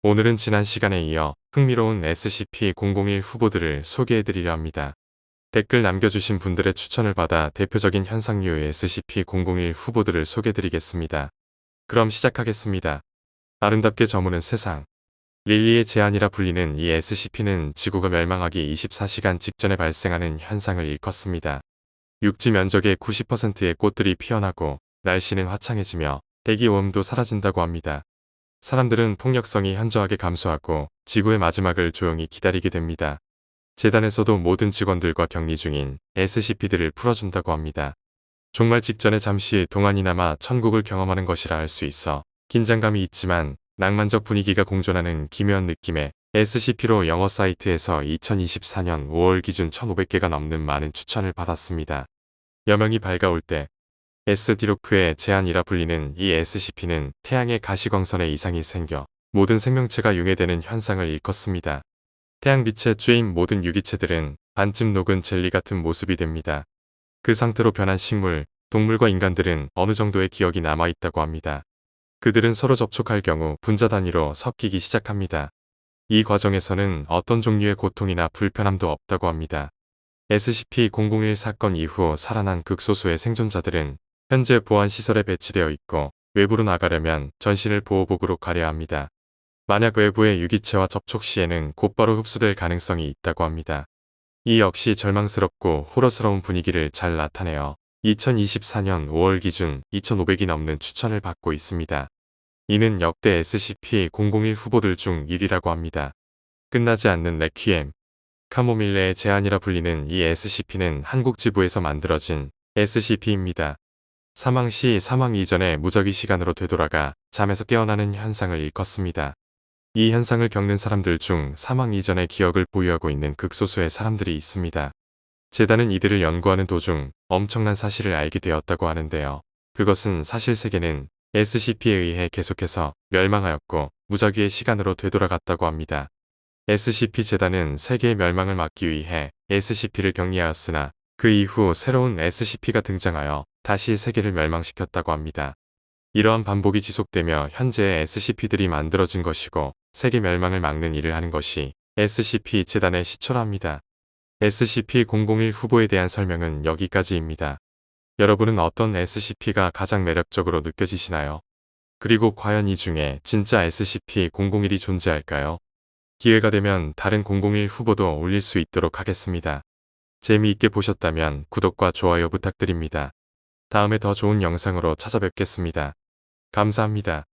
오늘은 지난 시간에 이어 흥미로운 SCP-001 후보들을 소개해드리려 합니다. 댓글 남겨주신 분들의 추천을 받아 대표적인 현상류의 SCP-001 후보들을 소개드리겠습니다. 그럼 시작하겠습니다. 아름답게 저무는 세상. 릴리의 제안이라 불리는 이 SCP는 지구가 멸망하기 24시간 직전에 발생하는 현상을 일컫습니다. 육지 면적의 90%의 꽃들이 피어나고 날씨는 화창해지며 대기오염도 사라진다고 합니다. 사람들은 폭력성이 현저하게 감소하고 지구의 마지막을 조용히 기다리게 됩니다. 재단에서도 모든 직원들과 격리 중인 SCP들을 풀어준다고 합니다. 종말 직전에 잠시 동안이나마 천국을 경험하는 것이라 할 수 있어 긴장감이 있지만 낭만적 분위기가 공존하는 기묘한 느낌의 SCP로 영어 사이트에서 2024년 5월 기준 1,500개가 넘는 많은 추천을 받았습니다. 여명이 밝아올 때 SD로크의 제안이라 불리는 이 SCP는 태양의 가시광선에 이상이 생겨 모든 생명체가 융해되는 현상을 일컫습니다. 태양빛에 쬐인 모든 유기체들은 반쯤 녹은 젤리 같은 모습이 됩니다. 그 상태로 변한 식물, 동물과 인간들은 어느 정도의 기억이 남아있다고 합니다. 그들은 서로 접촉할 경우 분자 단위로 섞이기 시작합니다. 이 과정에서는 어떤 종류의 고통이나 불편함도 없다고 합니다. SCP-001 사건 이후 살아난 극소수의 생존자들은 현재 보안시설에 배치되어 있고 외부로 나가려면 전신을 보호복으로 가려야 합니다. 만약 외부의 유기체와 접촉 시에는 곧바로 흡수될 가능성이 있다고 합니다. 이 역시 절망스럽고 호러스러운 분위기를 잘 나타내어 2024년 5월 기준 2,500이 넘는 추천을 받고 있습니다. 이는 역대 SCP-001 후보들 중 1위라고 합니다. 끝나지 않는 레퀴엠. 카모밀레의 제안이라 불리는 이 SCP는 한국 지부에서 만들어진 SCP입니다. 사망 시 사망 이전의 무작위 시간으로 되돌아가 잠에서 깨어나는 현상을 일컫습니다. 이 현상을 겪는 사람들 중 사망 이전의 기억을 보유하고 있는 극소수의 사람들이 있습니다. 재단은 이들을 연구하는 도중 엄청난 사실을 알게 되었다고 하는데요. 그것은 사실 세계는 SCP에 의해 계속해서 멸망하였고 무작위의 시간으로 되돌아갔다고 합니다. SCP 재단은 세계의 멸망을 막기 위해 SCP를 격리하였으나 그 이후 새로운 SCP가 등장하여 다시 세계를 멸망시켰다고 합니다. 이러한 반복이 지속되며 현재의 SCP들이 만들어진 것이고 세계 멸망을 막는 일을 하는 것이 SCP 재단의 시초랍니다. SCP-001 후보에 대한 설명은 여기까지입니다. 여러분은 어떤 SCP가 가장 매력적으로 느껴지시나요? 그리고 과연 이 중에 진짜 SCP-001이 존재할까요? 기회가 되면 다른 001 후보도 올릴 수 있도록 하겠습니다. 재미있게 보셨다면 구독과 좋아요 부탁드립니다. 다음에 더 좋은 영상으로 찾아뵙겠습니다. 감사합니다.